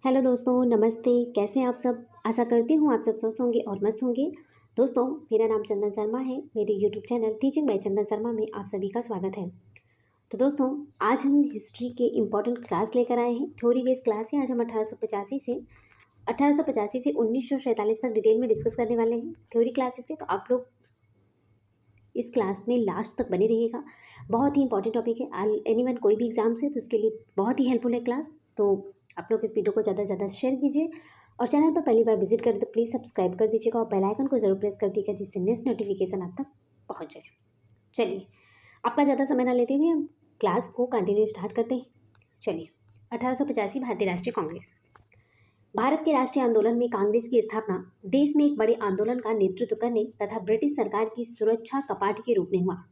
Hello दोस्तों, नमस्ते। कैसे हैं आप सब? आशा करती हूँ आप सब स्वस्थ होंगे और मस्त होंगे। दोस्तों, मेरा नाम चंदन शर्मा है। मेरे यूट्यूब चैनल टीचिंग बाय चंदन शर्मा में आप सभी का स्वागत है। तो दोस्तों, आज हम हिस्ट्री के इम्पोर्टेंट क्लास लेकर आए हैं। थ्योरी बेस्ड क्लास है। आज हम 1885 से 1947 तक डिटेल में डिस्कस करने वाले हैं। थ्योरी क्लासेस है, तो आप लोग इस क्लास में लास्ट तक बने रहिएगा। बहुत ही इंपॉर्टेंट टॉपिक है। एनीवन कोई भी एग्जाम्स है तो उसके लिए बहुत ही हेल्पफुल है क्लास। तो आप लोग इस वीडियो को ज़्यादा से ज़्यादा शेयर कीजिए और चैनल पर पहली बार विजिट करें तो प्लीज़ सब्सक्राइब कर दीजिएगा और बेल आइकन को जरूर प्रेस कर दीजिएगा, जिससे नेक्स्ट नोटिफिकेशन आप तक पहुँच जाए। चलिए, आपका ज़्यादा समय ना लेते हुए हम क्लास को कंटिन्यू स्टार्ट करते हैं। चलिए, 1885 भारतीय राष्ट्रीय कांग्रेस। भारत के राष्ट्रीय आंदोलन में कांग्रेस की स्थापना देश में एक बड़े आंदोलन का नेतृत्व करने तथा ब्रिटिश सरकार की सुरक्षा कपाट के रूप में हुआ।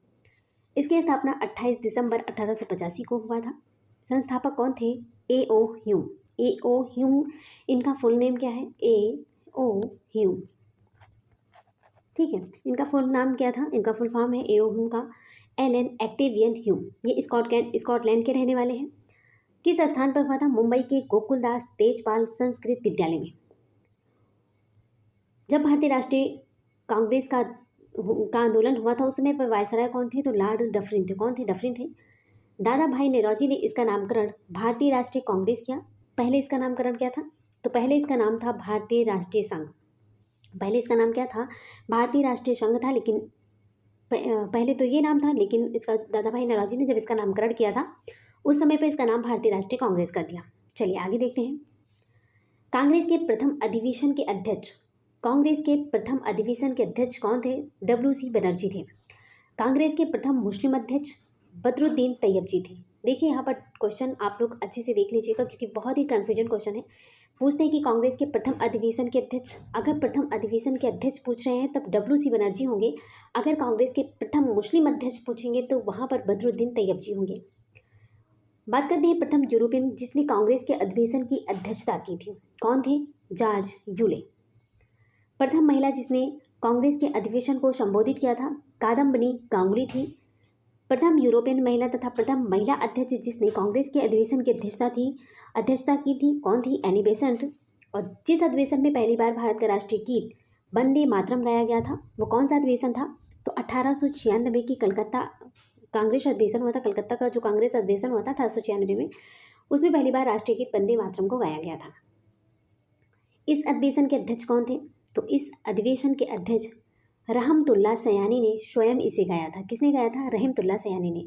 इसकी स्थापना 28 दिसंबर 1885 को हुआ था। संस्थापक कौन थे? ए ओ ह्यूम। ए ओ ह्यूम, इनका फुल नेम क्या है? ए ओ ह्यूम। ठीक है, इनका फुल नाम क्या था? इनका फुल फॉर्म है ए ओ ह्यूम का एलन एक्टेवियन ह्यूम। ये स्कॉटलैंड के रहने वाले हैं। किस स्थान पर हुआ था? मुंबई के गोकुलदास तेजपाल संस्कृत विद्यालय में। जब भारतीय राष्ट्रीय कांग्रेस का आंदोलन हुआ था उस समय पर वायसराय कौन थे? तो लॉर्ड डफरिन थे। कौन थे? डफरिन थे। दादा भाई नेरोजी ने इसका नामकरण भारतीय राष्ट्रीय कांग्रेस किया। पहले इसका नामकरण क्या था? तो पहले इसका नाम था भारतीय राष्ट्रीय संघ। पहले इसका नाम क्या था? भारतीय राष्ट्रीय संघ था, लेकिन पहले तो ये नाम था, लेकिन इसका दादा भाई नौरोजी ने जब इसका नामकरण किया था उस समय पर इसका नाम भारतीय राष्ट्रीय कांग्रेस कर दिया। चलिए आगे देखते हैं। कांग्रेस के प्रथम अधिवेशन के अध्यक्ष कौन थे? WC बनर्जी थे। कांग्रेस के प्रथम मुस्लिम अध्यक्ष बदरुद्दीन तैयब जी थे। देखिए, यहाँ पर क्वेश्चन आप लोग अच्छे से देख लीजिएगा, क्योंकि बहुत ही कन्फ्यूजन क्वेश्चन है। पूछते हैं कि कांग्रेस के प्रथम अधिवेशन के अध्यक्ष। अगर प्रथम अधिवेशन के अध्यक्ष पूछ रहे हैं तब WC बनर्जी होंगे। अगर कांग्रेस के प्रथम मुस्लिम अध्यक्ष पूछेंगे तो वहाँ पर बदरुद्दीन तैयब जी होंगे। बात करते हैं प्रथम यूरोपियन जिसने कांग्रेस के अधिवेशन की अध्यक्षता की थी। कौन थे? George Yule. प्रथम महिला जिसने कांग्रेस के अधिवेशन को संबोधित किया था कादम्बनी गांगुली थी। प्रथम यूरोपियन महिला तथा प्रथम महिला अध्यक्ष जिसने कांग्रेस के अधिवेशन की अध्यक्षता की थी कौन थी? Annie Besant. और जिस अधिवेशन में पहली बार भारत का राष्ट्रीय गीत वंदे मातरम गाया गया था वो कौन सा अधिवेशन था? तो 1896 की कलकत्ता कांग्रेस अधिवेशन हुआ था। कलकत्ता का जो कांग्रेस अधिवेशन हुआ था 1896 में, उसमें पहली बार राष्ट्रीय गीत वंदे मातरम को गाया गया था। इस अधिवेशन के अध्यक्ष कौन थे? तो इस अधिवेशन के अध्यक्ष रहमतुल्ला सयानी ने स्वयं इसे गाया था। किसने गाया था? रहमतुल्ला सयानी ने।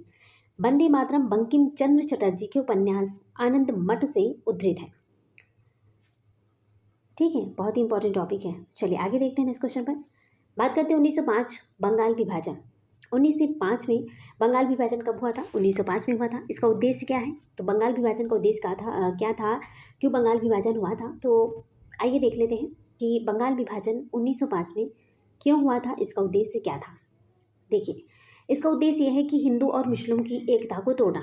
वंदे मातरम बंकिम चंद्र चटर्जी के उपन्यास आनंद मठ से उद्धृत है। ठीक है, बहुत ही इंपॉर्टेंट टॉपिक है। चलिए आगे देखते हैं इस क्वेश्चन पर। बात करते हैं 1905 बंगाल विभाजन। 1905 में बंगाल विभाजन कब हुआ था? 1905 में हुआ था। इसका उद्देश्य क्या है? तो बंगाल विभाजन का उद्देश्य क्या था? क्यों बंगाल विभाजन हुआ था? तो आइए देख लेते हैं कि बंगाल विभाजन 1905 में क्यों हुआ था, इसका उद्देश्य क्या था। देखिए, इसका उद्देश्य यह है कि हिंदू और मुस्लिम की एकता को तोड़ना।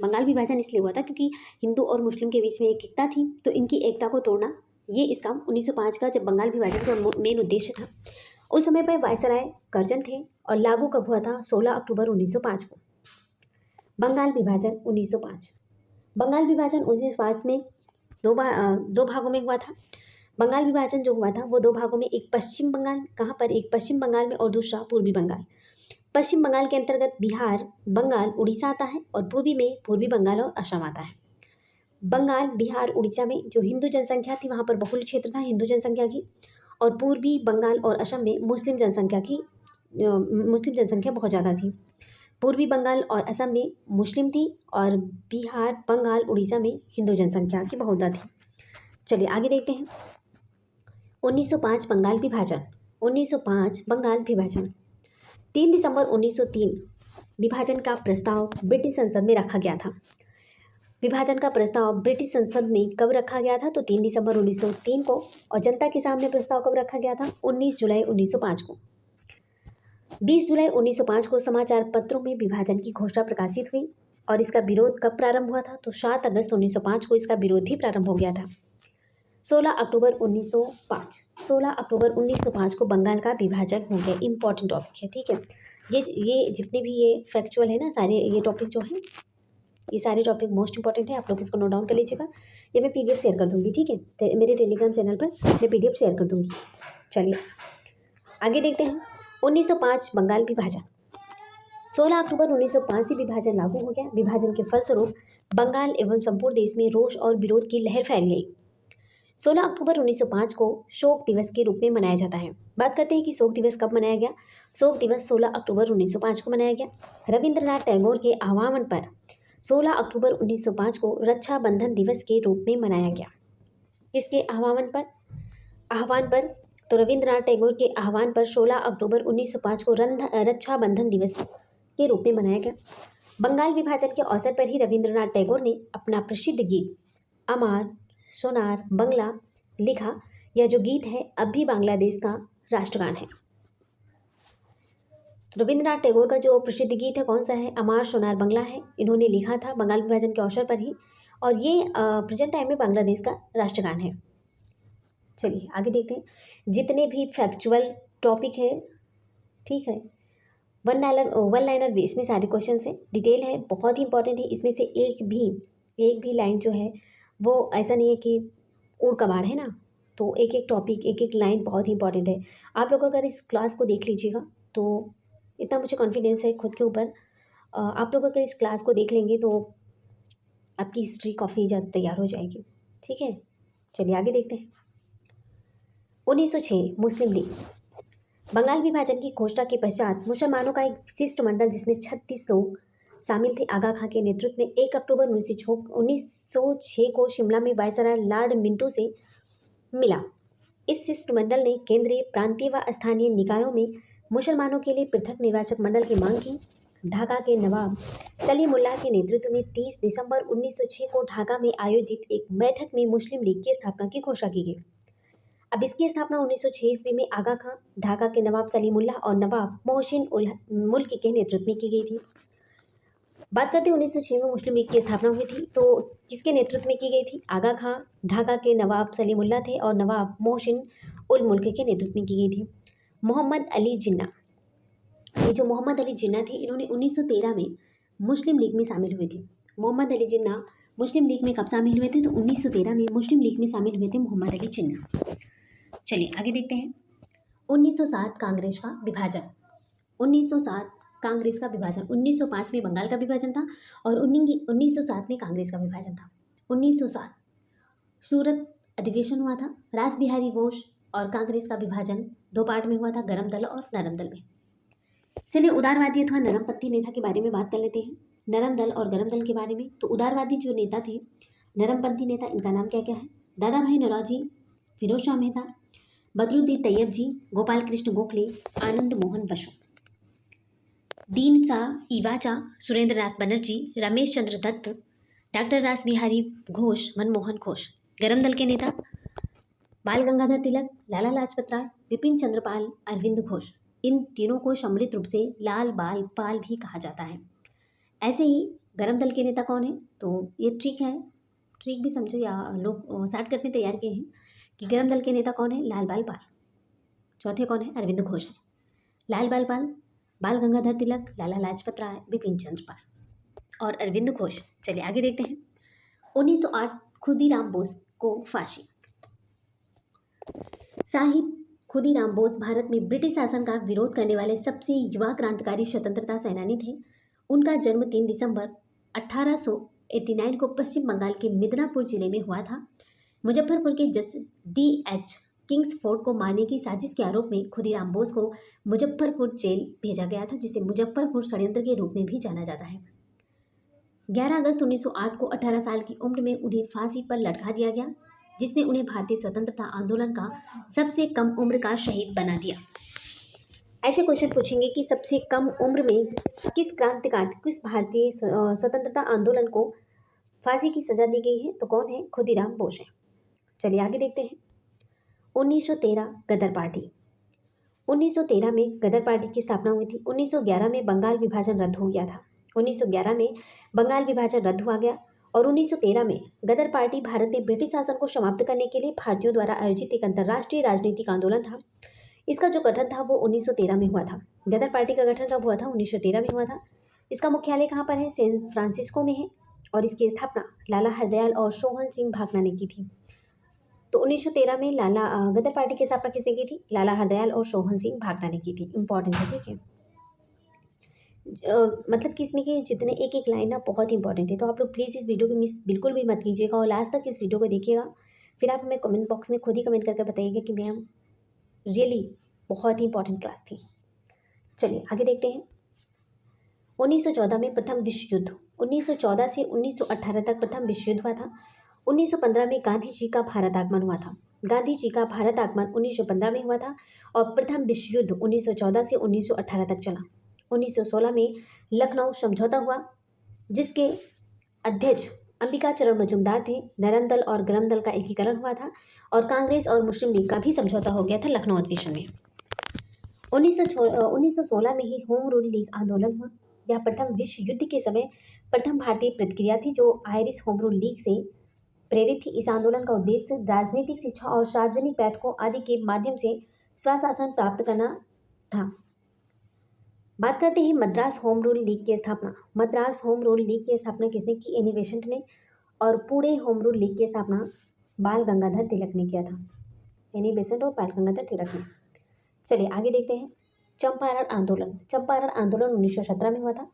बंगाल विभाजन इसलिए हुआ था क्योंकि हिंदू और मुस्लिम के बीच में एक एकता थी, तो इनकी एकता को तोड़ना, ये इसका 1905 का जब बंगाल विभाजन का मेन उद्देश्य था। उस समय पर वायसराय कर्जन थे और लागू कब हुआ था? 16 अक्टूबर 1905 को। बंगाल विभाजन 1905। बंगाल विभाजन 1905 में दो भागों में हुआ था। बंगाल विभाजन जो हुआ था वो दो भागों में, एक पश्चिम बंगाल, कहाँ पर? एक पश्चिम बंगाल में और दूसरा पूर्वी बंगाल। पश्चिम बंगाल के अंतर्गत बिहार, बंगाल, उड़ीसा आता है और पूर्वी में पूर्वी बंगाल और असम आता है। बंगाल, बिहार, उड़ीसा में जो हिंदू जनसंख्या थी वहाँ पर बहुल क्षेत्र था हिंदू जनसंख्या की, और पूर्वी बंगाल और असम में मुस्लिम जनसंख्या बहुत ज़्यादा थी। पूर्वी बंगाल और असम में मुस्लिम थी और बिहार, बंगाल, उड़ीसा में हिंदू जनसंख्या की बहुलता थी। चलिए आगे देखते हैं। 1905 बंगाल विभाजन। 1905 बंगाल विभाजन। 3 दिसंबर 1903 विभाजन का प्रस्ताव ब्रिटिश संसद में रखा गया था। विभाजन का प्रस्ताव ब्रिटिश संसद में कब रखा गया था? तो 3 दिसंबर 1903 को। और जनता के सामने प्रस्ताव कब रखा गया था? 19 जुलाई 1905 को। 20 जुलाई 1905 को समाचार पत्रों में विभाजन की घोषणा प्रकाशित हुई। और इसका विरोध कब प्रारंभ हुआ था? तो 7 अगस्त 1905 को इसका विरोध भी प्रारंभ हो गया था। 16 अक्टूबर 1905 को बंगाल का विभाजन हो गया। इंपॉर्टेंट टॉपिक है, ठीक है। ये जितने भी ये फैक्चुअल है ना, सारे ये टॉपिक जो हैं ये सारे टॉपिक मोस्ट इंपॉर्टेंट है, आप लोग इसको नोट डाउन कर लीजिएगा। ये मैं पीडीएफ शेयर कर दूंगी, ठीक है, मेरे टेलीग्राम चैनल पर मैं पीडीएफ शेयर कर दूंगी। चलिए आगे देखते हैं। 1905 बंगाल विभाजन। 16 अक्टूबर 1905 से विभाजन लागू हो गया। विभाजन के फलस्वरूप बंगाल एवं संपूर्ण देश में रोष और विरोध की लहर फैल गई। 16 अक्टूबर 1905 को शोक दिवस के रूप में मनाया जाता है। बात करते हैं कि शोक दिवस कब मनाया गया। शोक दिवस 16 अक्टूबर 1905 को मनाया गया। रविंद्रनाथ टैगोर के आह्वान पर 16 अक्टूबर 1905 को रक्षाबंधन दिवस के रूप में मनाया गया। किसके आह्वान पर तो रविंद्रनाथ टैगोर के आह्वान पर 16 अक्टूबर 1905 को रक्षाबंधन दिवस के रूप में मनाया गया। बंगाल विभाजन के अवसर पर ही रविंद्रनाथ टैगोर ने अपना प्रसिद्ध गीत अमार सोनार बंगला लिखा। यह जो गीत है अब भी बांग्लादेश का राष्ट्रगान है। रविंद्रनाथ टैगोर का जो प्रसिद्ध गीत है कौन सा है, अमार सोनार बंगला है। इन्होंने लिखा था बंगाल विभाजन के अवसर पर ही, और ये प्रेजेंट टाइम में बांग्लादेश का राष्ट्रगान है। चलिए आगे देखते हैं। जितने भी फैक्चुअल टॉपिक है, ठीक है, वन लाइनर बेस में सारे क्वेश्चन है, डिटेल है, बहुत ही इंपॉर्टेंट है। इसमें से एक भी लाइन जो है वो ऐसा नहीं है कि उड़ कबाड़ है ना, तो एक एक टॉपिक एक एक लाइन बहुत ही इंपॉर्टेंट है। आप लोग अगर इस क्लास को देख लीजिएगा तो इतना मुझे कॉन्फिडेंस है खुद के ऊपर, आप लोग अगर इस क्लास को देख लेंगे तो आपकी हिस्ट्री काफ़ी ज़्यादा तैयार हो जाएगी, ठीक है। चलिए आगे देखते हैं। 1906 मुस्लिम लीग। बंगाल विभाजन की घोषणा के पश्चात मुसलमानों का एक शिष्टमंडल जिसमें 36 लोग शामिल थे, आगा खां के नेतृत्व में 1 अक्टूबर 1906 को शिमला में वायसराय लॉर्ड मिंटो से मिला। इस शिष्टमंडल ने केंद्रीय, प्रांतीय व स्थानीय निकायों में मुसलमानों के लिए पृथक निर्वाचक मंडल की मांग की। ढाका के नवाब सलीमुल्लाह के नेतृत्व में 30 दिसंबर 1906 को ढाका में आयोजित एक बैठक में मुस्लिम लीग की स्थापना की घोषणा की गई। अब इसकी स्थापना 1906 ईस्वी में आगा खां, ढाका के नवाब सलीमुल्लाह और नवाब मोहसिन उल मुल्क के नेतृत्व में की गई थी। बात करते हैं 1906 में मुस्लिम लीग की स्थापना हुई थी, तो किसके नेतृत्व में की गई थी। आगा खां, ढाका के नवाब सलीमुल्लाह थे और नवाब मोहसिन उल मुल्क के नेतृत्व में की गई थी। मोहम्मद अली जिन्ना, ये जो मोहम्मद अली जिन्ना थे, इन्होंने 1913 में मुस्लिम लीग में शामिल हुए थे। मोहम्मद अली जिन्ना मुस्लिम लीग में कब शामिल हुए थे, तो 1913 में मुस्लिम लीग में शामिल हुए थे मोहम्मद अली जिन्ना। चलिए आगे देखते हैं। 1907 कांग्रेस का विभाजन। 1907 कांग्रेस का विभाजन। 1905 में बंगाल का विभाजन था और 1907 में कांग्रेस का विभाजन था। 1907 सूरत अधिवेशन हुआ था। रास बिहारी बोस और कांग्रेस का विभाजन 2 पार्ट में हुआ था, गरम दल और नरम दल में। चलिए उदारवादी अथवा नरमपंथी नेता के बारे में बात कर लेते हैं, नरम दल और गरम दल के बारे में। तो उदारवादी जो नेता थे, नरमपंथी नेता, इनका नाम क्या क्या है। दादा भाई नौरोजी, फिरोज शाह मेहता, बदरुद्दीन तैयब जी, गोपाल कृष्ण गोखले, आनंद मोहन बसु। दीन शाह इवाचा, सुरेंद्र नाथ बनर्जी, रमेश चंद्र दत्त, डॉक्टर रास बिहारी घोष, मनमोहन घोष। गरम दल के नेता बाल गंगाधर तिलक, लाला लाजपत राय, बिपिन चंद्र पाल, अरविंद घोष। इन तीनों को सम्मिलित रूप से लाल बाल पाल भी कहा जाता है। ऐसे ही गरम दल के नेता कौन है, तो ये ट्रिक है, ट्रिक भी समझो या लोग शॉर्टकट में तैयार किए हैं कि गरम दल के नेता कौन है, लाल बाल पाल। चौथे कौन है, अरविंद घोष है। लाल बाल पाल, बाल गंगाधर तिलक, लाला लाजपत राय, बिपिन चंद्र पाल और अरविंद घोष। चलिए आगे देखते हैं। 1908 खुदीराम बोस को फांसी। शाहिद खुदीराम बोस भारत में ब्रिटिश शासन का विरोध करने वाले सबसे युवा क्रांतिकारी स्वतंत्रता सेनानी थे। उनका जन्म 3 दिसंबर 1889 को पश्चिम बंगाल के मिदनापुर जिले में हुआ था। मुजफ्फरपुर के जज D.H. किंग्सफोर्ड को मारने की साजिश के आरोप में खुदीराम बोस को मुजफ्फरपुर जेल भेजा गया था, जिसे मुजफ्फरपुर षड्यंत्र के रूप में भी जाना जाता है। 11 अगस्त 1908 को 18 साल की उम्र में उन्हें फांसी पर लटका दिया गया, जिसने उन्हें भारतीय स्वतंत्रता आंदोलन का सबसे कम उम्र का शहीद बना दिया। ऐसे क्वेश्चन पूछेंगे कि सबसे कम उम्र में किस भारतीय स्वतंत्रता आंदोलन को फांसी की सजा दी गई है, तो कौन है, खुदीराम बोस है। चलिए आगे देखते हैं। 1913 गदर पार्टी। 1913 में गदर पार्टी की स्थापना हुई थी। 1911 में बंगाल विभाजन रद्द हो गया था। 1911 में बंगाल विभाजन रद्द हुआ गया और 1913 में गदर पार्टी भारत में ब्रिटिश शासन को समाप्त करने के लिए भारतीयों द्वारा आयोजित एक अंतर्राष्ट्रीय राजनीतिक आंदोलन था। इसका जो गठन था वो 1913 में हुआ था। गदर पार्टी का गठन कब हुआ था, 1913 में हुआ था। इसका मुख्यालय कहाँ पर है, सैन फ्रांसिस्को में है। और इसकी स्थापना लाला हरदयाल और सोहन सिंह भागना ने की थी। तो 1913 में गदर पार्टी की स्थापना किसने की थी? लाला हरदयाल और सोहन सिंह भागना ने की थी। इंपॉर्टेंट है, ठीक है। मतलब कि इसमें कि जितने एक एक लाइन ना बहुत इंपॉर्टेंट है, तो आप लोग प्लीज़ इस वीडियो को मिस बिल्कुल भी मत कीजिएगा और लास्ट तक इस वीडियो को देखिएगा। फिर आप हमें कमेंट बॉक्स में खुद ही कमेंट करके बताइएगा कि मैम रियली बहुत ही इंपॉर्टेंट क्लास थी। चलिए आगे देखते हैं। 1914 में प्रथम विश्व युद्ध, 1914 से 1918 तक प्रथम विश्व युद्ध हुआ था। 1915 में गांधी जी का भारत आगमन हुआ था। गांधी जी का भारत आगमन 1915 में हुआ था और प्रथम विश्व युद्ध 1914 से 1918 तक चला। 1916 में लखनऊ समझौता हुआ, जिसके अध्यक्ष अंबिका चरण मजूमदार थे। नरम दल और गरम दल का एकीकरण हुआ था और कांग्रेस और मुस्लिम लीग का भी समझौता हो गया था लखनऊ अधिवेशन में। 1916 में ही होम रूल लीग आंदोलन हुआ। यह प्रथम विश्व युद्ध के समय प्रथम भारतीय प्रतिक्रिया थी जो आयरिश होम रूल लीग से प्रेरित थी। इस आंदोलन का उद्देश्य राजनीतिक शिक्षा और सार्वजनिक बैठकों आदि के माध्यम से स्वशासन प्राप्त करना था। बात करते हैं मद्रास होम रूल लीग की स्थापना। मद्रास होम रूल लीग की स्थापना किसने की? एनी बेसेंट ने। और पुणे होम रूल लीग की स्थापना बाल गंगाधर तिलक ने किया था। एनी बेसेंट और बाल गंगाधर तिलक ने। चलिए आगे देखते हैं। चंपारण आंदोलन। चंपारण आंदोलन 1917 में हुआ था।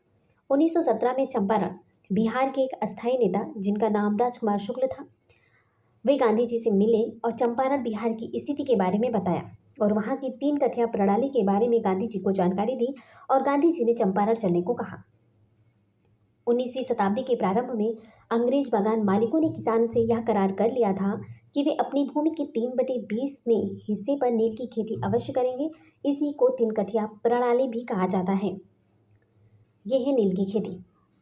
1917 में चंपारण बिहार के एक अस्थायी नेता जिनका नाम राजकुमार शुक्ल था, वे गांधी जी से मिले और चंपारण बिहार की स्थिति के बारे में बताया और वहां की 3 कठिया प्रणाली के बारे में गांधी जी को जानकारी दी और गांधी जी ने चंपारण चलने को कहा। 19वीं शताब्दी के प्रारंभ में अंग्रेज बागान मालिकों ने किसान से यह करार कर लिया था कि वे अपनी भूमि के 3/20 में हिस्से पर नील की खेती अवश्य करेंगे। इसी को 3 कठिया प्रणाली भी कहा जाता है। यह है नील की खेती।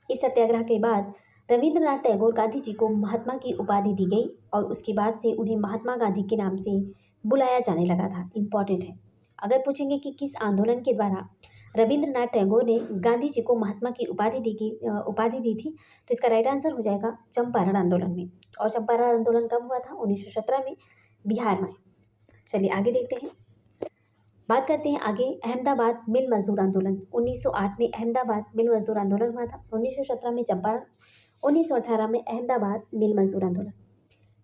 इस सत्याग्रह के बाद रविंद्रनाथ टैगोर गांधी जी को महात्मा की उपाधि दी गई और उसके बाद से उन्हें महात्मा गांधी के नाम से बुलाया जाने लगा था। इंपॉर्टेंट है। अगर पूछेंगे कि किस आंदोलन के द्वारा रविंद्रनाथ टैगोर ने गांधी जी को महात्मा की उपाधि दी थी, तो इसका राइट आंसर हो जाएगा चंपारण आंदोलन में। और चंपारण आंदोलन कब हुआ था? 1917 में बिहार में। चलिए आगे देखते हैं। बात करते हैं आगे अहमदाबाद मिल मजदूर आंदोलन। 1908 में अहमदाबाद मिल मजदूर आंदोलन हुआ था। 1917 में चंपारण, 1918 में अहमदाबाद मिल मजदूर आंदोलन।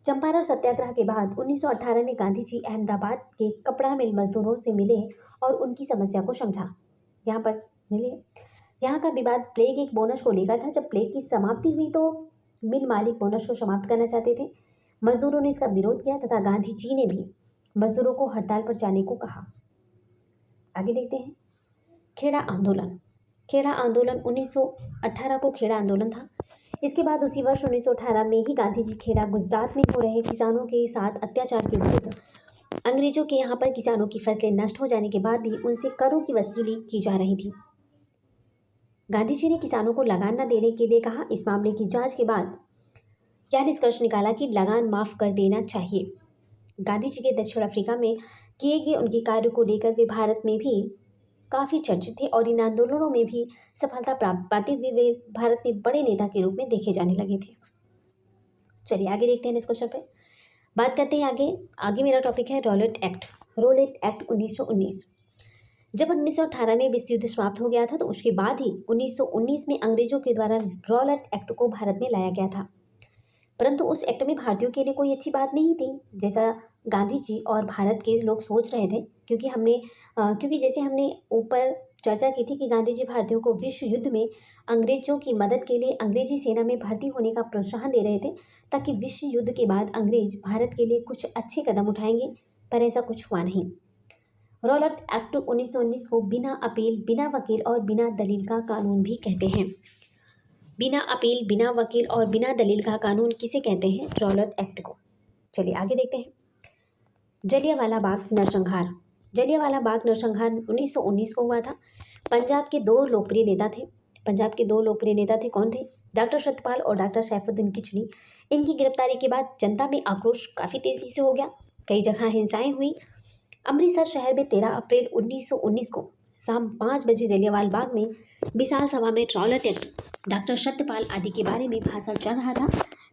चंपारण सत्याग्रह के बाद 1918 में गांधी जी अहमदाबाद के कपड़ा मिल मजदूरों से मिले और उनकी समस्या को समझा। यहाँ पर मिले। यहाँ का विवाद प्लेग एक बोनस को लेकर था। जब प्लेग की समाप्ति हुई तो मिल मालिक बोनस को समाप्त करना चाहते थे। मजदूरों ने इसका विरोध किया तथा गांधी जी ने भी मजदूरों को हड़ताल पर जाने को कहा। आगे देखते हैं। खेड़ा आंदोलन। खेड़ा आंदोलन 1918 को खेड़ा आंदोलन था। इसके बाद उसी वर्ष 1918 में ही गांधी जी खेड़ा गुजरात में हो रहे किसानों के साथ अत्याचार के विरुद्ध अंग्रेजों के यहाँ पर किसानों की फसलें नष्ट हो जाने के बाद भी उनसे करों की वसूली की जा रही थी। गांधी जी ने किसानों को लगान न देने के लिए कहा। इस मामले की जांच के बाद यह निष्कर्ष निकाला कि लगान माफ कर देना चाहिए। गांधी जी के दक्षिण अफ्रीका में किए गए उनके कार्य को लेकर वे भारत में भी काफ़ी चर्चित थे और इन आंदोलनों में भी सफलता प्राप्त पाते हुए वे भारत में बड़े नेता के रूप में देखे जाने लगे थे। चलिए आगे देखते हैं इस क्वेश्चन पे। बात करते हैं आगे मेरा टॉपिक है रॉलेट एक्ट। Rowlatt act 1919। जब 1918 में विश्व युद्ध समाप्त हो गया था तो उसके बाद ही 1919 में अंग्रेजों के द्वारा रॉलेट एक्ट को भारत में लाया गया था। परंतु उस एक्ट में भारतीयों के लिए कोई अच्छी बात नहीं थी, जैसा गांधी जी और भारत के लोग सोच रहे थे। क्योंकि जैसे हमने ऊपर चर्चा की थी कि गांधी जी भारतीयों को विश्व युद्ध में अंग्रेजों की मदद के लिए अंग्रेजी सेना में भर्ती होने का प्रोत्साहन दे रहे थे, ताकि विश्व युद्ध के बाद अंग्रेज भारत के लिए कुछ अच्छे कदम उठाएंगे, पर ऐसा कुछ हुआ नहीं। रॉलेट एक्ट 1919 को बिना अपील, बिना वकील और बिना दलील का कानून भी कहते हैं। बिना अपील, बिना वकील और बिना दलील का कानून किसे कहते हैं? रॉलेट एक्ट को। चलिए आगे देखते हैं। जलियांवाला बाग नरसंहार। जलियांवाला बाग नरसंहार 1919 को हुआ था। पंजाब के दो लोकप्रिय नेता थे। कौन थे? डॉक्टर सत्यपाल और डॉक्टर सैफुद्दीन किचलू। इनकी गिरफ्तारी के बाद जनता में आक्रोश काफ़ी तेजी से हो गया। कई जगह हिंसाएं हुई। अमृतसर शहर में 13 अप्रैल 1919 को शाम 5 बजे जलियांवाला बाग में विशाल सभा में रॉलेट एक्ट, डॉक्टर सत्यपाल आदि के बारे में भाषण चल रहा था।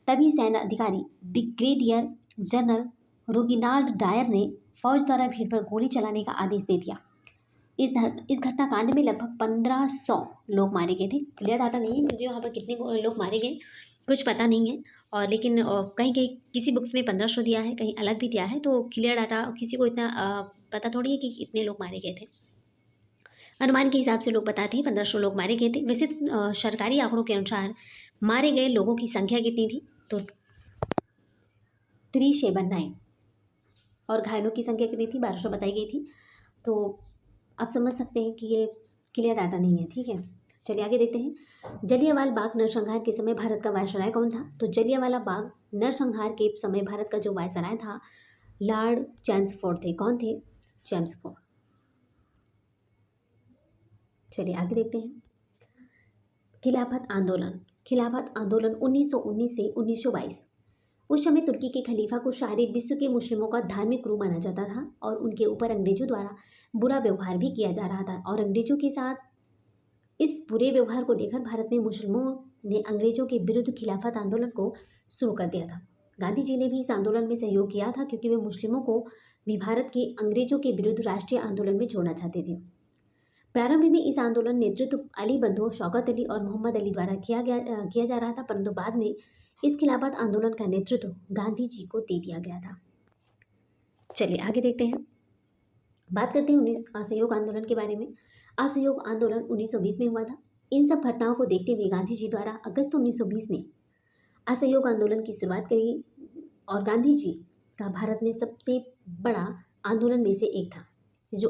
तभी सैन्य अधिकारी ब्रिगेडियर जनरल रोगिनाल्ड डायर ने फौज द्वारा भीड़ पर गोली चलाने का आदेश दे दिया। इस घटनाकांड में लगभग 1500 लोग मारे गए थे। क्लियर डाटा नहीं है क्योंकि वहाँ पर कितने लोग मारे गए कुछ पता नहीं है। और लेकिन कहीं कहीं किसी बुक्स में 1500 दिया है, कहीं अलग भी दिया है, तो क्लियर डाटा किसी को इतना पता थोड़ी है कि कितने लोग मारे गए थे। अनुमान के हिसाब से लोग बताते हैं 1500 लोग मारे गए थे। वैसे सरकारी आंकड़ों के अनुसार मारे गए लोगों की संख्या कितनी थी, तो 379, और घायलों की संख्या कितनी थी, 1200 बताई गई थी। तो आप समझ सकते हैं कि ये क्लियर डाटा नहीं है, ठीक है। चलिए आगे देखते हैं। जलियांवाला बाग नरसंहार के समय भारत का वायसराय कौन था, तो जलियांवाला बाग नरसंहार के समय भारत का जो वायसराय था लॉर्ड चैम्सफोर्ड थे। कौन थे, चैम्सफोर्ड। चलिए आगे देखते हैं। खिलाफत आंदोलन। खिलाफत आंदोलन 1919 से 1922। उस समय तुर्की के खलीफा को सारे विश्व के मुस्लिमों का धार्मिक गुरु माना जाता था और उनके ऊपर अंग्रेजों द्वारा बुरा व्यवहार भी किया जा रहा था। और अंग्रेजों के साथ इस बुरे व्यवहार को लेकर भारत में मुस्लिमों ने अंग्रेजों के विरुद्ध खिलाफत आंदोलन को शुरू कर दिया था। गांधी जी ने भी इस आंदोलन में सहयोग किया था, क्योंकि वे मुस्लिमों को भी भारत के अंग्रेजों के विरुद्ध राष्ट्रीय आंदोलन में जोड़ना चाहते थे। प्रारंभ में इस आंदोलन नेतृत्व अली बंधु, शौकत अली और मोहम्मद अली द्वारा किया जा रहा था, परंतु बाद में इस खिलाफत आंदोलन का नेतृत्व गांधी जी को दे दिया गया था। चलिए आगे देखते हैं। बात करते हैं असहयोग आंदोलन के बारे में। असहयोग आंदोलन 1920 में हुआ था। इन सब घटनाओं को देखते हुए गांधी जी द्वारा अगस्त 1920 में असहयोग आंदोलन की शुरुआत करी, और गांधी जी का भारत में सबसे बड़ा आंदोलन में से एक था। जो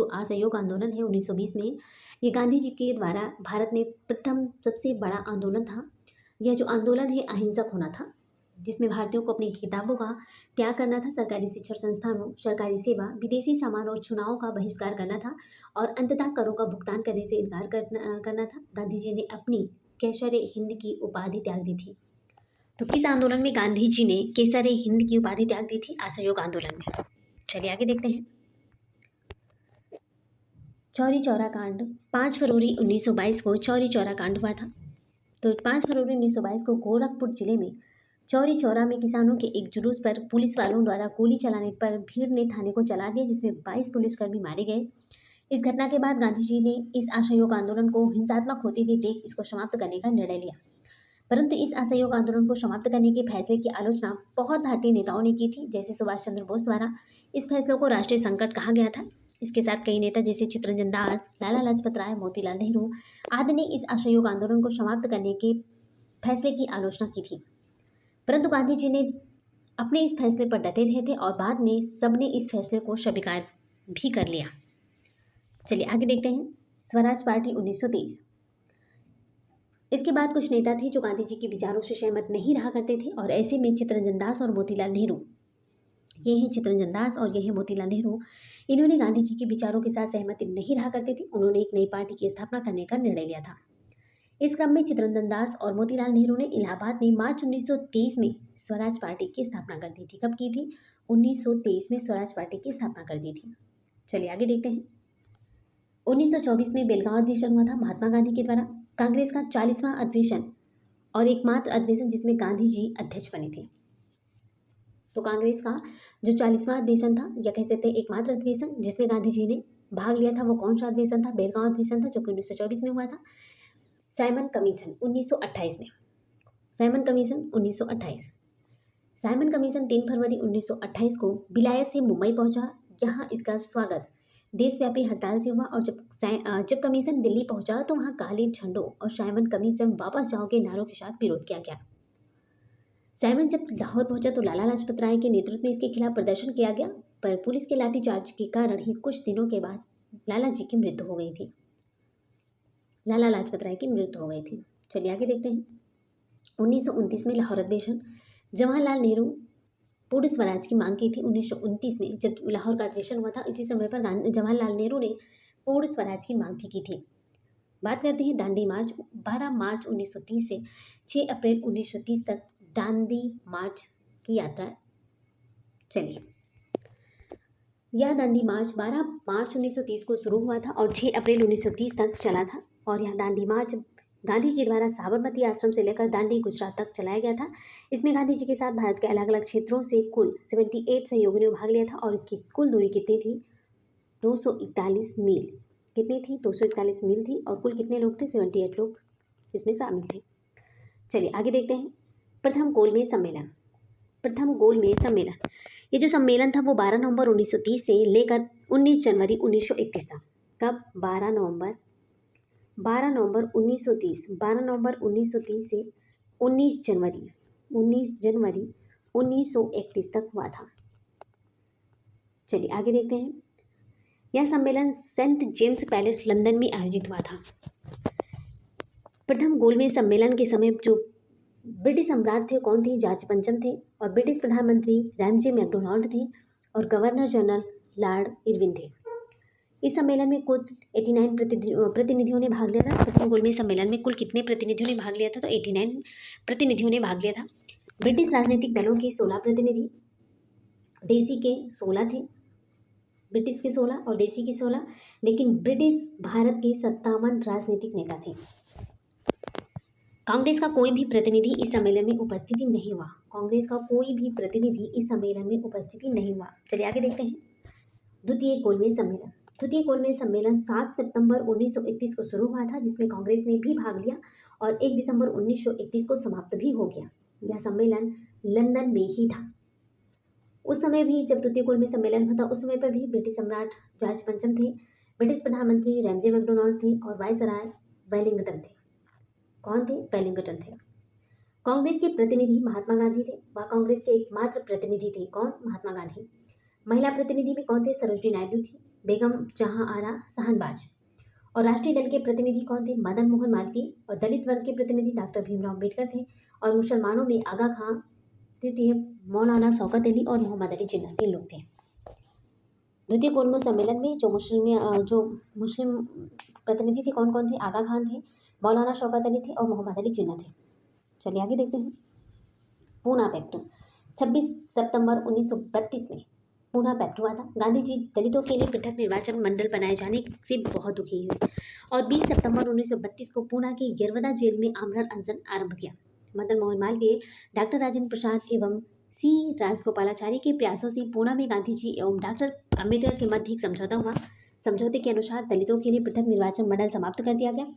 असहयोग आंदोलन है 1920 में, ये गांधी जी के द्वारा भारत में प्रथम सबसे बड़ा आंदोलन था। यह जो आंदोलन है अहिंसक होना था, जिसमें भारतीयों को अपनी किताबों का त्याग करना था, सरकारी शिक्षण संस्थानों, सरकारी सेवा, विदेशी सामान और चुनावों का बहिष्कार करना था, और अंततः करों का भुगतान करने से इनकार करना था। गांधी जी ने अपनी केसर हिंद की उपाधि त्याग दी थी। तो किस आंदोलन में गांधी जी ने केसर हिंद की उपाधि त्याग दी थी, असहयोग आंदोलन में। चलिए आगे देखते हैं। चौरी चौरा कांड। 5 फरवरी 1922 को चौरी चौरा कांड हुआ था। तो 5 फरवरी 1922 को गोरखपुर जिले में चौरी चौरा में किसानों के एक जुलूस पर पुलिस वालों द्वारा गोली चलाने पर भीड़ ने थाने को चला दिया, जिसमें 22 पुलिसकर्मी मारे गए। इस घटना के बाद गांधी जी ने इस असहयोग आंदोलन को हिंसात्मक होते हुए देख इसको समाप्त करने का निर्णय लिया। परंतु इस असहयोग आंदोलन को समाप्त करने के फैसले की आलोचना बहुत भारतीय नेताओं ने की थी, जैसे सुभाष चंद्र बोस द्वारा इस फैसले को राष्ट्रीय संकट कहा गया था। इसके साथ कई नेता जैसे चित्तरंजन दास, लाला लाजपत राय, मोतीलाल नेहरू आदि ने इस असहयोग आंदोलन को समाप्त करने के फैसले की आलोचना की थी, परंतु गांधी जी ने अपने इस फैसले पर डटे रहे थे और बाद में सबने इस फैसले को स्वीकार भी कर लिया। चलिए आगे देखते हैं। स्वराज पार्टी 1923। इसके बाद कुछ नेता थे जो गांधी जी के विचारों से सहमत नहीं रहा करते थे, और ऐसे में चित्तरंजन दास और मोतीलाल नेहरू, ये हैं चित्तरंजन दास और ये हैं मोतीलाल नेहरू, इन्होंने गांधी जी के विचारों के साथ सहमति नहीं रहा करते थे। उन्होंने एक नई पार्टी की स्थापना करने का निर्णय लिया था। इस क्रम में चित्तरंजन दास और मोतीलाल नेहरू ने इलाहाबाद में मार्च 1923 में स्वराज पार्टी की स्थापना कर दी थी। कब की थी, 1923 में स्वराज पार्टी की स्थापना कर दी थी। चलिए आगे देखते हैं। 1924 में बेलगांव अधिवेशन हुआ था महात्मा गांधी के द्वारा, कांग्रेस का 40वां अधिवेशन और एकमात्र अधिवेशन जिसमें गांधी जी अध्यक्ष बने थे। तो कांग्रेस का जो 40वां अधिवेशन था, या कह सकते हैं एकमात्र अधिवेशन जिसमें गांधी जी ने भाग लिया था, वो कौन सा अधिवेशन था, बेलगांव अधिवेशन था, जो कि 1924 में हुआ था। साइमन कमीशन 1928 में, साइमन कमीशन 1928। साइमन कमीशन 3 फरवरी 1928 को विलायत से मुंबई पहुंचा। यहाँ इसका स्वागत देशव्यापी हड़ताल से हुआ, और जब कमीशन दिल्ली पहुंचा तो वहाँ काले झंडों और साइमन कमीशन वापस जाओ के नारों के साथ विरोध किया गया। साइमन जब लाहौर पहुंचा तो लाला लाजपत राय के नेतृत्व में इसके खिलाफ प्रदर्शन किया गया, पर पुलिस के लाठीचार्ज के कारण ही कुछ दिनों के बाद लाला जी की मृत्यु हो गई थी। लाला लाजपत राय की मृत्यु हो गई थी। चलिए आगे देखते हैं। 1929 में लाहौर अधिवेशन। जवाहरलाल नेहरू पूर्ण स्वराज की मांग की थी। 1929 में जब लाहौर का अधिवेशन हुआ था, इसी समय पर जवाहरलाल नेहरू ने पूर्ण स्वराज की मांग भी की थी। बात करते हैं दांडी मार्च। 12 मार्च 1930 से 6 अप्रैल 1930 तक दांडी मार्च की यात्रा चली। यह दांडी मार्च 12 मार्च 1930 को शुरू हुआ था और 6 अप्रैल 1930 तक चला था, और यह दांडी मार्च गांधी जी द्वारा साबरमती आश्रम से लेकर दांडी गुजरात तक चलाया गया था। इसमें गांधी जी के साथ भारत के अलग अलग क्षेत्रों से कुल 78 सहयोगियों ने भाग लिया था, और इसकी कुल दूरी कितनी थी, 241 मील। कितनी थी, 241 मील थी, और कुल कितने लोग थे, 78 लोग इसमें शामिल थे। चलिए आगे देखते हैं। प्रथम गोलमेज सम्मेलन। प्रथम गोलमेज सम्मेलन, ये जो सम्मेलन था वो 12 नवंबर 1930 से लेकर 19 जनवरी 1931 तक। कब? 12 नवंबर 1930, 12 नवंबर 1930 से 19 जनवरी 1931 तक हुआ था। चलिए आगे देखते हैं। यह सम्मेलन सेंट जेम्स पैलेस लंदन में आयोजित हुआ था। प्रथम गोलमेज सम्मेलन के समय जो ब्रिटिश सम्राट थे कौन थे? जॉर्ज पंचम थे। और ब्रिटिश प्रधानमंत्री रैमजे मैकडोनाल्ड थे। और गवर्नर जनरल लॉर्ड इरविन थे। इस सम्मेलन में कुल 89 प्रतिनिधियों ने भाग लिया था। प्रथम गोलमेज सम्मेलन में कुल कितने प्रतिनिधियों ने भाग लिया था? तो 89 प्रतिनिधियों ने भाग लिया था। ब्रिटिश राजनीतिक दलों के 16 प्रतिनिधि, देसी के 16 थे, ब्रिटिश के 16 और देसी के 16, लेकिन ब्रिटिश भारत के 57 राजनीतिक नेता थे। कांग्रेस का कोई भी प्रतिनिधि इस सम्मेलन में उपस्थिति नहीं हुआ। कांग्रेस का कोई भी प्रतिनिधि इस सम्मेलन में उपस्थिति नहीं हुआ। चलिए आगे देखते हैं। द्वितीय गोलमेज सम्मेलन। द्वितीय गोलमेज सम्मेलन 7 सितंबर 1931 को शुरू हुआ था, जिसमें कांग्रेस ने भी भाग लिया और 1 दिसंबर 1931 को समाप्त भी हो गया। यह सम्मेलन लंदन में ही था। उस समय भी जब द्वितीय गोलमेज सम्मेलन हुआ था उस समय पर भी ब्रिटिश सम्राट जॉर्ज पंचम थे, ब्रिटिश प्रधानमंत्री रैमजे मैकडोनाल्ड थे और वायसराय वेलिंगटन थे। कौन थे? वेलिंगटन थे। कांग्रेस के प्रतिनिधि महात्मा गांधी थे। वह कांग्रेस के एकमात्र प्रतिनिधि थे। कौन? महात्मा गांधी। महिला प्रतिनिधि में कौन थे? सरोजिनी नायडू थी, बेगम जहां आरा शाहनवाज। और राष्ट्रीय दल के प्रतिनिधि कौन थे? मदन मोहन मालवीय। और दलित वर्ग के प्रतिनिधि डॉक्टर भीमराव अम्बेडकर थे। और मुसलमानों में आगा खां तृतीय, मौलाना शौकत अली और मोहम्मद अली जिन्ना 3 लोग थे। द्वितीय गोलमेज सम्मेलन में जो मुस्लिम प्रतिनिधि थे कौन कौन थे? आगा खान थे, मौलाना शौकत अली थे और मोहम्मद अली जिन्ना थे। चलिए आगे देखते हैं। पूना पैक्ट। 26 सितंबर 1932 में पूना पैक्ट हुआ था। गांधी जी दलितों के लिए पृथक निर्वाचन मंडल बनाए जाने से बहुत दुखी हुए और 20 सितंबर 1932 को पूना की यरवदा जेल में आमरण अनशन आरंभ किया। मदन मोहन मालवीय, डॉक्टर राजेंद्र प्रसाद एवं सी राजगोपालाचारी के प्रयासों से पूना में गांधी जी एवं डॉक्टर अम्बेडकर के मध्य एक समझौता हुआ। समझौते के अनुसार दलितों के लिए पृथक निर्वाचन मंडल समाप्त कर दिया गया।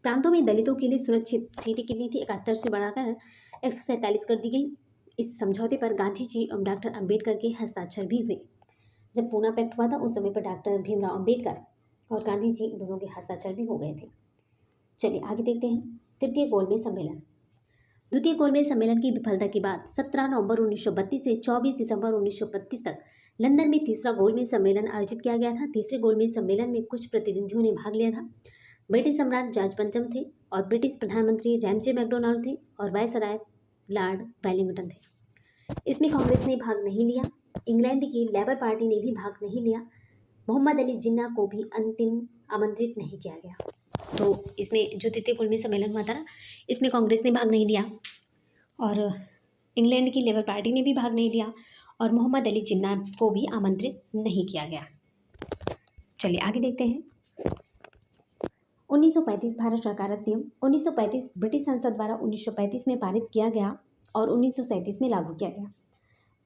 प्रांतों में दलितों के लिए सुरक्षित सीटें कितनी थी? 71 से बढ़ाकर 147 कर दी गई। इस समझौते पर गांधी जी और डॉक्टर अम्बेडकर के हस्ताक्षर भी हुए। जब पूना पैक्ट हुआ था उस समय पर डॉक्टर भीमराव अम्बेडकर और गांधी जी दोनों के हस्ताक्षर भी हो गए थे। चलिए आगे देखते हैं। तृतीय गोलमेज सम्मेलन। द्वितीय गोलमेज सम्मेलन की विफलता के बाद 17 नवंबर 1932 से 24 दिसंबर 1932 तक लंदन में तीसरा गोलमेज सम्मेलन आयोजित किया गया था। तीसरे गोलमेज सम्मेलन में कुछ प्रतिनिधियों ने भाग लिया था। ब्रिटिश सम्राट जॉर्ज पंचम थे और ब्रिटिश प्रधानमंत्री रैमजे मैकडोनाल्ड थे और वायसराय लॉर्ड वेलिंगटन थे। इसमें कांग्रेस ने भाग नहीं लिया। इंग्लैंड की लेबर पार्टी ने भी भाग नहीं लिया। मोहम्मद अली जिन्ना को भी अंतिम आमंत्रित नहीं किया गया। तो इसमें जो तृतीय गोलमेज सम्मेलन हुआ था ना, इसमें कांग्रेस ने भाग नहीं लिया और इंग्लैंड की लेबर पार्टी ने भी भाग नहीं लिया और मोहम्मद अली जिन्ना को भी आमंत्रित नहीं किया गया। चलिए आगे देखते हैं। 1935 भारत सरकार अधिनियम। 1935 ब्रिटिश संसद द्वारा 1935 में पारित किया गया और 1937 में लागू किया गया।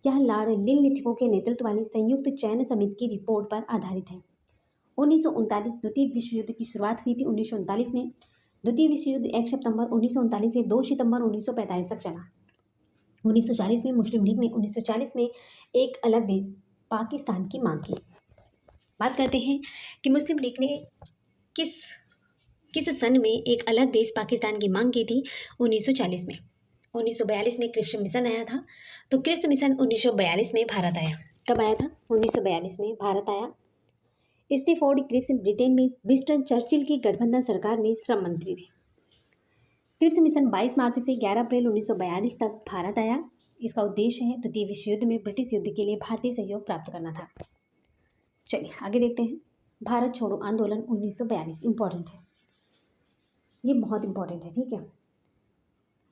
यह लॉर्ड लिनलिथगो के नेतृत्व वाली संयुक्त चयन समिति की रिपोर्ट पर आधारित है। 1939 द्वितीय विश्व युद्ध की शुरुआत हुई थी 1939 में। द्वितीय विश्व युद्ध 1 सितंबर 1939 से 2 सितंबर 1945 तक चला। 1940 में मुस्लिम लीग ने 1940 में एक अलग देश पाकिस्तान की मांग की। बात करते हैं कि मुस्लिम लीग ने किस सन में एक अलग देश पाकिस्तान की मांग की थी? 1940 में। 1942 में क्रिप्स मिशन आया था। तो क्रिप्स मिशन 1942 में भारत आया। कब आया था? 1942 में भारत आया। स्टैफोर्ड क्रिप्स ब्रिटेन में विंस्टन चर्चिल की गठबंधन सरकार में श्रम मंत्री थे। क्रिप्स मिशन 22 मार्च से 11 अप्रैल 1942 तक भारत आया। इसका उद्देश्य है द्वितीय विश्व युद्ध में ब्रिटिश युद्ध के लिए भारतीय सहयोग प्राप्त करना था। चलिए आगे देखते हैं। भारत छोड़ो आंदोलन 1942 इम्पॉर्टेंट है, ये बहुत इम्पॉर्टेंट है, ठीक है,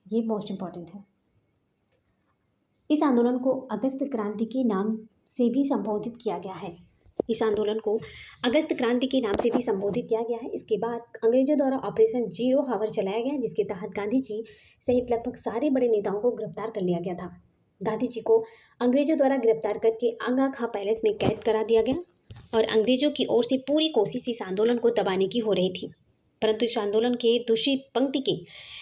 ये मोस्ट इम्पॉर्टेंट है। इस आंदोलन को अगस्त क्रांति के नाम से भी संबोधित किया गया है। इस आंदोलन को अगस्त क्रांति के नाम से भी संबोधित किया गया है। इसके बाद अंग्रेजों द्वारा ऑपरेशन जीरो हावर चलाया गया, जिसके तहत गांधी जी सहित लगभग सारे बड़े नेताओं को गिरफ्तार कर लिया गया था। गांधी जी को अंग्रेजों द्वारा गिरफ्तार करके आगा खां पैलेस में कैद करा दिया गया और अंग्रेजों की ओर से पूरी कोशिश इस आंदोलन को दबाने की हो रही थी। परंतु इस आंदोलन के दूसरी पंक्ति के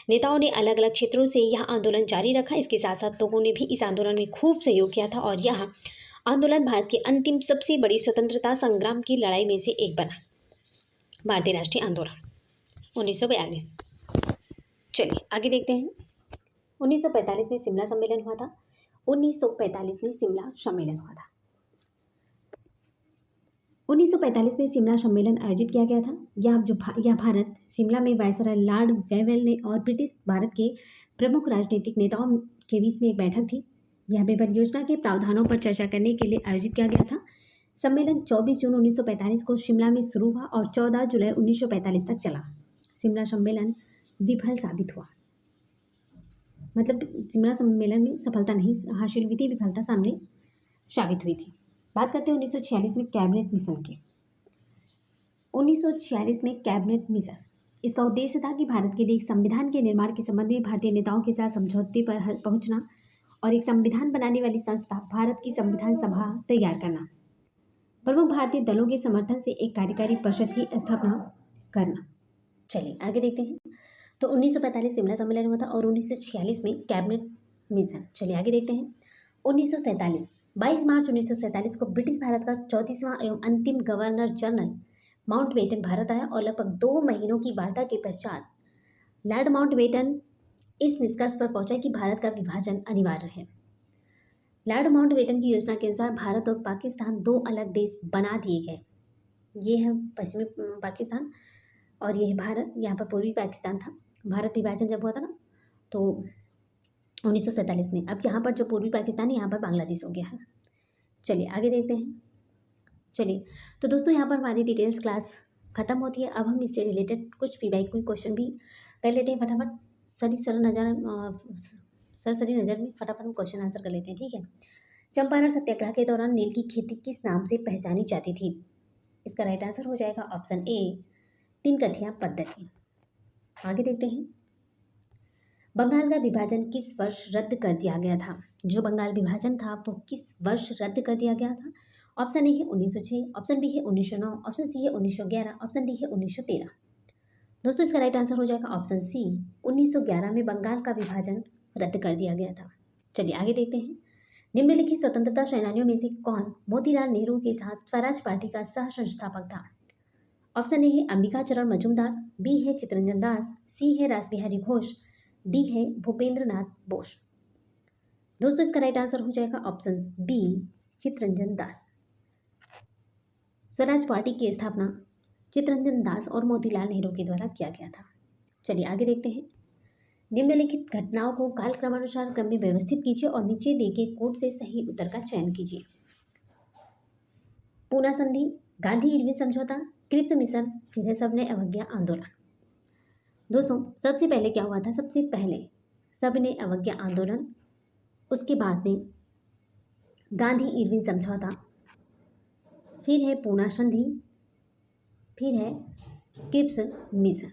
नेताओं ने अलग अलग क्षेत्रों से यह आंदोलन जारी रखा। इसके साथ साथ लोगों ने भी इस आंदोलन में खूब सहयोग किया था और यह आंदोलन भारत के अंतिम सबसे बड़ी स्वतंत्रता संग्राम की लड़ाई में से एक बना। भारतीय राष्ट्रीय आंदोलन 1942। चलिए आगे देखते हैं। 1945 में शिमला सम्मेलन हुआ था। 1945 में शिमला सम्मेलन हुआ था। 1945 में शिमला सम्मेलन आयोजित किया गया था। यह भारत शिमला में वायसराय लॉर्ड वेवेल ने और ब्रिटिश भारत के प्रमुख राजनीतिक नेताओं के बीच में एक बैठक थी। यह बेबल योजना के प्रावधानों पर चर्चा करने के लिए आयोजित किया गया था। सम्मेलन 24 जून 1945 को शिमला में शुरू हुआ और 14 जुलाई 1945 तक चला। शिमला सम्मेलन विफल साबित हुआ, मतलब शिमला सम्मेलन में सफलता नहीं हासिल हुई थी, विफलता सामने साबित हुई थी। बात करते हैं 1946 में कैबिनेट मिशन की। 1946 में कैबिनेट मिशन, इसका उद्देश्य था कि भारत के लिए एक संविधान के निर्माण के संबंध में भारतीय नेताओं के साथ समझौते पर पहुंचना और एक संविधान बनाने वाली संस्था भारत की संविधान सभा तैयार करना, प्रमुख भारतीय दलों के समर्थन से एक कार्यकारी परिषद की स्थापना करना। चलिए आगे देखते हैं। तो 1945 शिमला सम्मेलन हुआ था और 1946 में कैबिनेट मिशन। चलिए आगे देखते हैं। 1947 22 मार्च 1947 को ब्रिटिश भारत का 34वां एवं अंतिम गवर्नर जनरल माउंटबेटन भारत आया और लगभग 2 महीनों की वार्ता के पश्चात लॉर्ड माउंटबेटन इस निष्कर्ष पर पहुंचा कि भारत का विभाजन अनिवार्य है। लॉर्ड माउंटबेटन की योजना के अनुसार भारत और पाकिस्तान 2 अलग देश बना दिए गए। ये है पश्चिमी पाकिस्तान और ये है भारत। यहाँ पर पूर्वी पाकिस्तान था। भारत विभाजन जब हुआ था ना तो 1947 में। अब यहाँ पर जो पूर्वी पाकिस्तान है यहाँ पर बांग्लादेश हो गया है। चलिए आगे देखते हैं। चलिए तो दोस्तों यहाँ पर हमारी डिटेल्स क्लास ख़त्म होती है। अब हम इससे रिलेटेड कुछ कोई क्वेश्चन भी कर लेते हैं फटाफट। सरी नज़र में फटाफट हम क्वेश्चन आंसर कर लेते हैं, ठीक है। चंपारण सत्याग्रह के दौरान नील की खेती किस नाम से पहचानी जाती थी? इसका राइट आंसर हो जाएगा ऑप्शन ए, 3 कठिया पद्धति। आगे देखते हैं। बंगाल का विभाजन किस वर्ष रद्द कर दिया गया था? जो बंगाल विभाजन था वो किस वर्ष रद्द कर दिया गया था? ऑप्शन ए है 1906, ऑप्शन बी है 1909, ऑप्शन सी है 1911, ऑप्शन डी है 1913। दोस्तों इसका राइट आंसर हो जाएगा ऑप्शन सी, 1911 में बंगाल का विभाजन रद्द कर दिया गया था। चलिए आगे देखते हैं। निम्नलिखित स्वतंत्रता सेनानियों में से कौन मोतीलाल नेहरू के साथ स्वराज पार्टी का सह संस्थापक था? ऑप्शन ए है अंबिका चरण मजूमदार, बी है चित्तरंजन दास, सी है रासबिहारी घोष, डी है भूपेंद्र नाथ बोस। दोस्तों इसका राइट आंसर हो जाएगा option B, Chittaranjan Das. Swaraj party की स्थापना चित्तरंजन दास और मोतीलाल नेहरू के द्वारा किया गया था। चलिए आगे देखते हैं। निम्नलिखित घटनाओं को कालक्रमानुसार क्रम में व्यवस्थित कीजिए और नीचे दिए गए कोड से सही उत्तर का चयन कीजिए। पूना संधि, गांधी इरविन समझौता, क्रिप्स मिशन, फिर है सबने अवज्ञा आंदोलन। दोस्तों सबसे पहले क्या हुआ था? सबसे पहले सबने अवज्ञा आंदोलन, उसके बाद में गांधी इरविन समझौता, फिर है पूना संधि, फिर है क्रिप्स मिशन।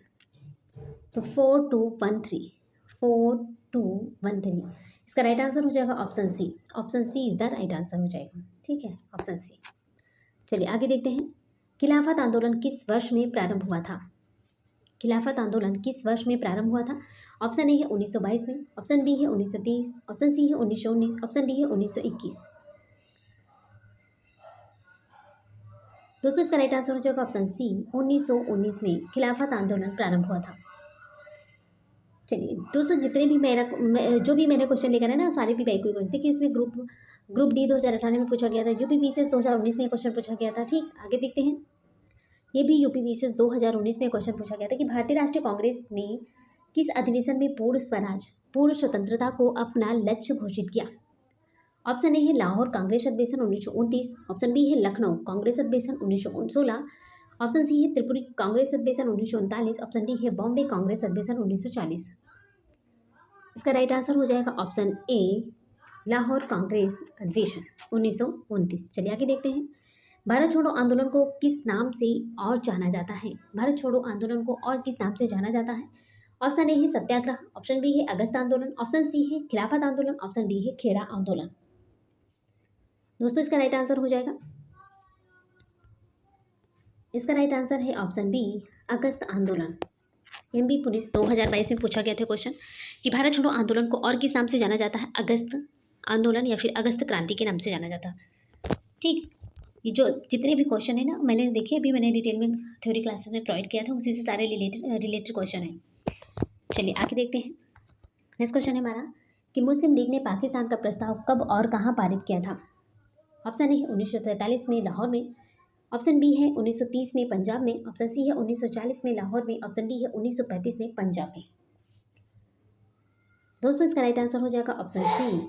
तो 4213 इसका राइट आंसर हो जाएगा option C. Option C is the right answer हो जाएगा, ठीक है, ऑप्शन सी। चलिए आगे देखते हैं। खिलाफत आंदोलन किस वर्ष में प्रारंभ हुआ था? खिलाफत आंदोलन किस वर्ष में प्रारंभ हुआ था? ऑप्शन ए है 1922 में, ऑप्शन बी है 1930, ऑप्शन सी है 1919, ऑप्शन डी है 1921। दोस्तों इसका राइट आंसर हो जाएगा ऑप्शन सी, 1919 में खिलाफत आंदोलन प्रारंभ हुआ था। चलिए दोस्तों जितने भी जो भी मैंने क्वेश्चन लेकर है ना सारे भी कोई क्वेश्चन देखिए। इसमें ग्रुप डी 2018 में पूछा गया था, यूपी बीसीएस 2019 में क्वेश्चन पूछा गया था, ठीक। आगे देखते हैं। ये भी यूपी बीसीएस 2019 में क्वेश्चन पूछा गया था कि भारतीय राष्ट्रीय कांग्रेस ने किस अधिवेशन में पूर्ण स्वराज पूर्ण स्वतंत्रता को अपना लक्ष्य घोषित किया? ऑप्शन ए है लाहौर कांग्रेस अधिवेशन 1929, ऑप्शन बी है लखनऊ कांग्रेस अधिवेशन 1916, ऑप्शन सी है त्रिपुरी कांग्रेस अधिवेशन 1939, ऑप्शन डी है बॉम्बे कांग्रेस अधिवेशन 1940। इसका राइट आंसर हो जाएगा ऑप्शन ए, लाहौर कांग्रेस अधिवेशन 1929। चलिए आगे देखते हैं। भारत छोड़ो आंदोलन को किस नाम से और जाना जाता है? भारत छोड़ो आंदोलन को और किस नाम से जाना जाता है? ऑप्शन ए है सत्याग्रह, ऑप्शन बी है अगस्त आंदोलन, ऑप्शन सी है खिलाफत आंदोलन, ऑप्शन डी है खेड़ा आंदोलन। दोस्तों इसका राइट आंसर हो जाएगा, इसका राइट आंसर है ऑप्शन बी, अगस्त आंदोलन। एमपी पुलिस 2022 में पूछा गया था क्वेश्चन कि भारत छोड़ो आंदोलन को और किस नाम से जाना जाता है, अगस्त आंदोलन या फिर अगस्त क्रांति के नाम से जाना जाता है। ठीक, ये जो जितने भी क्वेश्चन है ना, मैंने देखिए अभी मैंने डिटेल में थ्योरी क्लासेस में प्रोवाइड किया था, उसी से सारे रिलेटेड क्वेश्चन है। चलिए आगे देखते हैं। नेक्स्ट क्वेश्चन है हमारा कि मुस्लिम लीग ने पाकिस्तान का प्रस्ताव कब और कहाँ पारित किया था। ऑप्शन ए है 1943 में लाहौर में, ऑप्शन बी है 1930 में पंजाब में, ऑप्शन सी है 1940 में लाहौर में, ऑप्शन डी है 1935 में पंजाब में। दोस्तों इसका राइट आंसर हो जाएगा ऑप्शन सी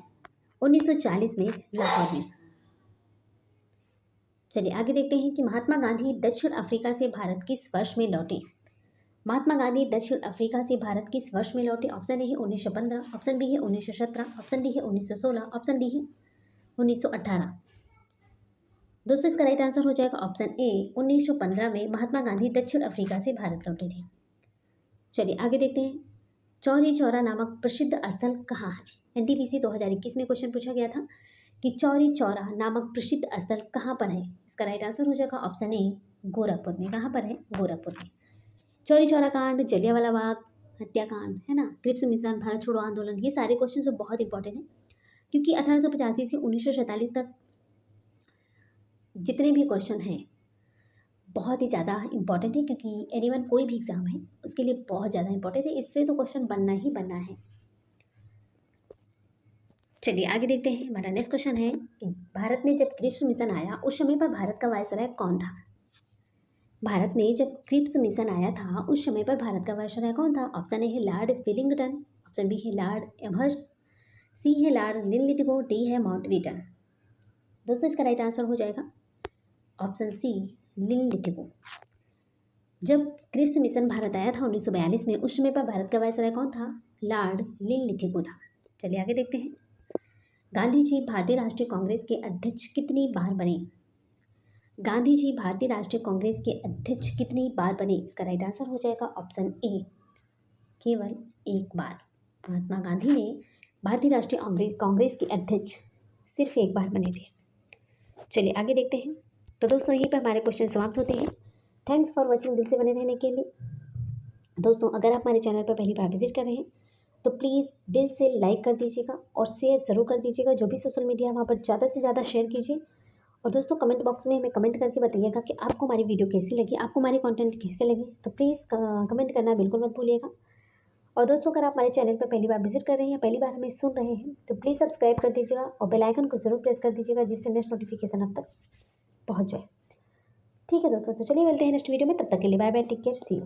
1940 में लाहौर में। चलिए आगे देखते हैं कि महात्मा गांधी दक्षिण अफ्रीका से भारत किस वर्ष में लौटे। महात्मा गांधी दक्षिण अफ्रीका से भारत किस वर्ष में लौटे। ऑप्शन ए है 1915, ऑप्शन बी है 1917, ऑप्शन डी है 1916, ऑप्शन डी है 1918। दोस्तों इसका राइट आंसर हो जाएगा ऑप्शन ए 1915 में महात्मा गांधी दक्षिण अफ्रीका से भारत लौटे थे। चलिए आगे देखते हैं, चौरी चौरा नामक प्रसिद्ध स्थल कहाँ है। एनटीपीसी 2021 में क्वेश्चन पूछा गया था कि चौरी चौरा नामक प्रसिद्ध स्थल कहाँ पर है। इसका राइट आंसर हो जाएगा ऑप्शन ए गोरखपुर में। कहाँ पर है, गोरखपुर में। चौरी चौरा कांड, जलियांवाला बाग हत्याकांड है ना, क्रिप्स मिशन, भारत छोड़ो आंदोलन, ये सारे क्वेश्चन जो बहुत इंपॉर्टेंट हैं क्योंकि 1885 से 1947 तक जितने भी क्वेश्चन हैं बहुत ही ज़्यादा इंपॉर्टेंट है, क्योंकि एनीवन कोई भी एग्जाम है उसके लिए बहुत ज़्यादा इंपॉर्टेंट है, इससे तो क्वेश्चन बनना ही बनना है। चलिए आगे देखते हैं। हमारा नेक्स्ट क्वेश्चन है कि भारत में जब क्रिप्स मिशन आया उस समय पर भारत का वायसराय कौन था। भारत में जब क्रिप्स मिशन आया था उस समय पर भारत का वायसराय कौन था। ऑप्शन ए है लॉर्ड विलिंगटन, ऑप्शन बी है लॉर्ड एमहर्स्ट, सी है लॉर्ड लिनलिथगो, डी है माउंटबेटन। दोस्तों इसका राइट आंसर हो जाएगा ऑप्शन सी लिनलिथगो। जब क्रिप्स मिशन भारत आया था 1942 में, उस समय पर भारत का वायसराय कौन था, लॉर्ड लिनलिथगो था। चलिए आगे देखते हैं। गांधी जी भारतीय राष्ट्रीय कांग्रेस के अध्यक्ष कितनी बार बने। गांधी जी भारतीय राष्ट्रीय कांग्रेस के अध्यक्ष कितनी बार बने। इसका राइट आंसर हो जाएगा ऑप्शन ए केवल एक बार। महात्मा गांधी ने भारतीय राष्ट्रीय कांग्रेस के अध्यक्ष सिर्फ एक बार बने थे। चलिए आगे देखते हैं। तो दोस्तों यहीं पर हमारे क्वेश्चन समाप्त होते हैं। Thanks for watching. दिल से बने रहने के लिए। दोस्तों अगर आप हमारे चैनल पर पहली बार विजिट कर रहे हैं तो प्लीज़ दिल से लाइक कर दीजिएगा और शेयर ज़रूर कर दीजिएगा। जो भी सोशल मीडिया है वहाँ पर ज़्यादा से ज़्यादा शेयर कीजिए। और दोस्तों कमेंट बॉक्स में हमें कमेंट करके बताइएगा कि आपको हमारी वीडियो कैसी लगी, आपको हमारी कंटेंट कैसे लगे। तो प्लीज़ कमेंट करना बिल्कुल मत भूलिएगा। और दोस्तों अगर आप हमारे चैनल पर पहली बार विजिट कर रहे हैं या पहली बार हमें सुन रहे हैं तो प्लीज़ सब्सक्राइब कर दीजिएगा और बेल आइकन को ज़रूर प्रेस कर दीजिएगा, जिससे नेक्स्ट नोटिफिकेशन आप तक पहुँच जाए। ठीक है दोस्तों, तो चलिए मिलते हैं नेक्स्ट वीडियो में। तब तक के लिए bye bye, take care, see you.